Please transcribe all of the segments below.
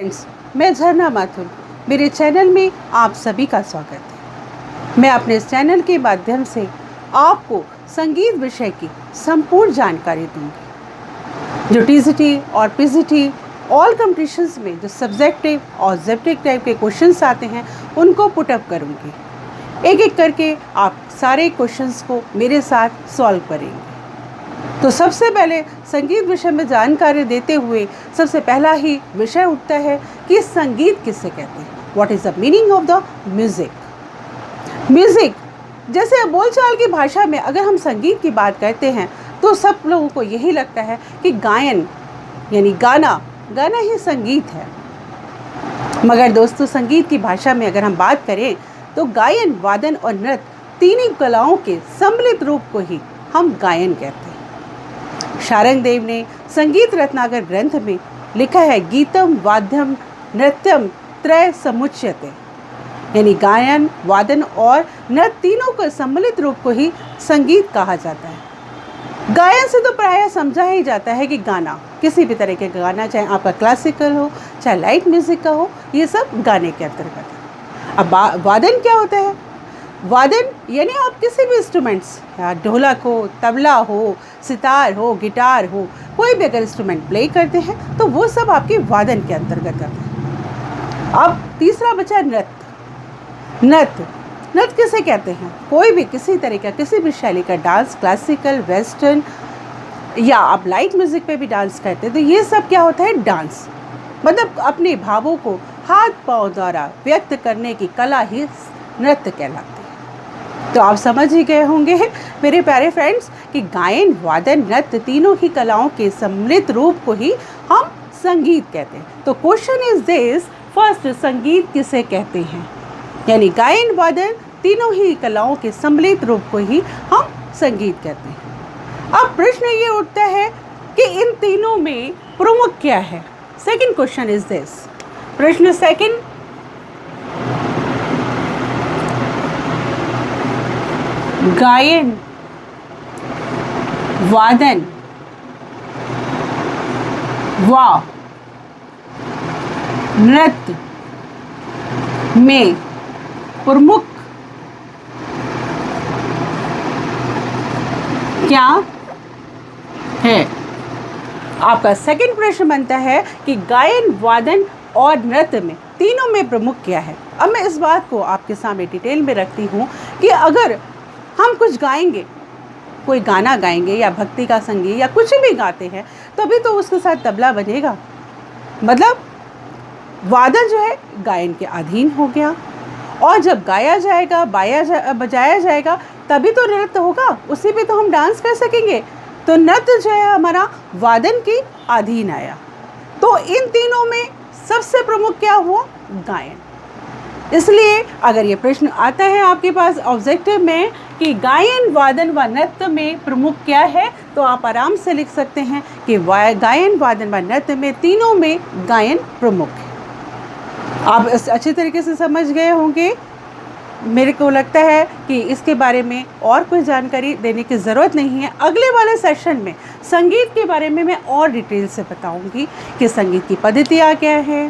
Friends, मैं झरना माथुर, मेरे चैनल में आप सभी का स्वागत है। मैं अपने इस चैनल के माध्यम से आपको संगीत विषय की संपूर्ण जानकारी दूंगी। जो टीजीटी और पीजीटी ऑल कॉम्पिटिशन्स में जो सब्जेक्टिव और ऑब्जेक्टिव टाइप के क्वेश्चंस आते हैं उनको पुटअप करूंगी। एक एक करके आप सारे क्वेश्चंस को मेरे साथ सॉल्व करेंगे। तो सबसे पहले संगीत विषय में जानकारी देते हुए सबसे पहला ही विषय उठता है कि संगीत किसे कहते हैं। What is the meaning of the music. Music जैसे बोलचाल की भाषा में अगर हम संगीत की बात करते हैं तो सब लोगों को यही लगता है कि गायन यानी गाना ही संगीत है। मगर दोस्तों, संगीत की भाषा में अगर हम बात करें तो गायन, वादन और नृत्य तीनों कलाओं के सम्मिलित रूप को ही हम गायन कहते हैं। शारंगदेव ने संगीत रत्नाकर ग्रंथ में लिखा है, गीतम वाद्यम नृत्यम त्रय समुच्यते, यानी गायन, वादन और नृत्य तीनों के सम्मिलित रूप को ही संगीत कहा जाता है। गायन से तो प्रायः समझा ही जाता है कि गाना, किसी भी तरह के गाना, चाहे आपका क्लासिकल हो चाहे लाइट म्यूजिक का हो, ये सब गाने के अंतर्गत है। अब वादन क्या होता है? वादन यानी आप किसी भी इंस्ट्रूमेंट्स, ढोलक हो, तबला हो, सितार हो, गिटार हो, कोई भी अगर इंस्ट्रूमेंट प्ले करते हैं तो वो सब आपके वादन के अंतर्गत आते हैं। अब तीसरा बचा नृत्य। नृत्य किसे कहते हैं? कोई भी किसी तरह का, किसी भी शैली का डांस, क्लासिकल, वेस्टर्न या आप लाइट म्यूजिक पे भी डांस करते हैं, तो ये सब क्या होता है? डांस। मतलब अपने भावों को हाथ पांव द्वारा व्यक्त करने की कला ही नृत्य कहलाती है। तो आप समझ ही गए होंगे मेरे प्यारे फ्रेंड्स कि गायन, वादन, नृत्य तीनों ही कलाओं के सम्मिलित रूप को ही हम संगीत कहते हैं। तो क्वेश्चन इज दिस, फर्स्ट, संगीत किसे कहते हैं? यानी गायन, वादन तीनों ही कलाओं के सम्मिलित रूप को ही हम संगीत कहते हैं। अब प्रश्न ये उठता है कि इन तीनों में प्रमुख क्या है? सेकंड क्वेश्चन इज दिस, प्रश्न सेकंड, गायन, वादन व नृत्य में प्रमुख क्या है? आपका सेकंड प्रश्न बनता है कि गायन, वादन और नृत्य में तीनों में प्रमुख क्या है। अब मैं इस बात को आपके सामने डिटेल में रखती हूँ कि अगर हम कुछ गाएंगे, कोई गाना गाएंगे या भक्ति का संगीत या कुछ भी गाते हैं, तभी तो उसके साथ तबला बजेगा। मतलब वादन जो है गायन के अधीन हो गया, और जब गाया जाएगा, बजाया जाएगा, तभी तो नृत्य होगा, उसी पे तो हम डांस कर सकेंगे। तो नृत्य जो है हमारा वादन के अधीन आया। तो इन तीनों में सबसे प्रमुख क्या हुआ? गायन। इसलिए अगर ये प्रश्न आता है आपके पास ऑब्जेक्टिव में कि गायन, वादन व नृत्य में प्रमुख क्या है, तो आप आराम से लिख सकते हैं कि गायन, वादन व नृत्य में तीनों में गायन प्रमुख है। आप अच्छे तरीके से समझ गए होंगे। मेरे को लगता है कि इसके बारे में और कोई जानकारी देने की ज़रूरत नहीं है। अगले वाले सेशन में संगीत के बारे में मैं और डिटेल से बताऊंगी कि संगीत की पद्धतियाँ क्या है,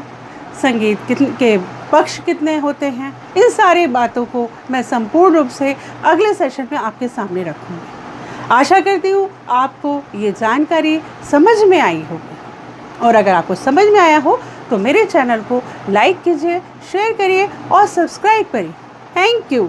संगीत के पक्ष कितने होते हैं। इन सारी बातों को मैं संपूर्ण रूप से अगले सेशन में आपके सामने रखूँगी। आशा करती हूँ आपको ये जानकारी समझ में आई होगी, और अगर आपको समझ में आया हो तो मेरे चैनल को लाइक कीजिए, शेयर करिए और सब्सक्राइब करिए। Thank you.